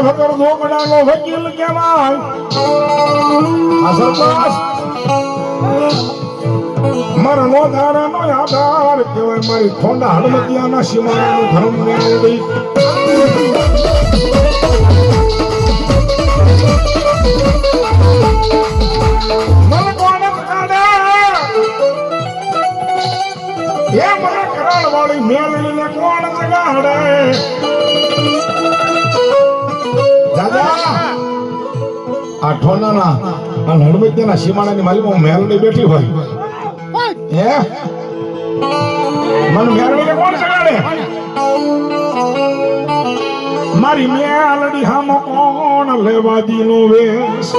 વગર દોકડાનો વકીલ કેવાય આ સરપાસ મારા નો ધારાનો આધાર કહેવાય મારી ખોંડા હળમતિયાના સીમાડાનું ધર્મ મેળવી મને કોણ કાઢે એ મને કરાળ વાળી મેળવીને કોણ જગાડે દાદા આ ઠોનાના આ હળમતિયાના સીમાડાની માલિકમાં મેળવી બેઠી હોય હે મને મેળવીને કોણ જગાડે મારી મેલડી હામાં કોણ લેવા દીનો વેશ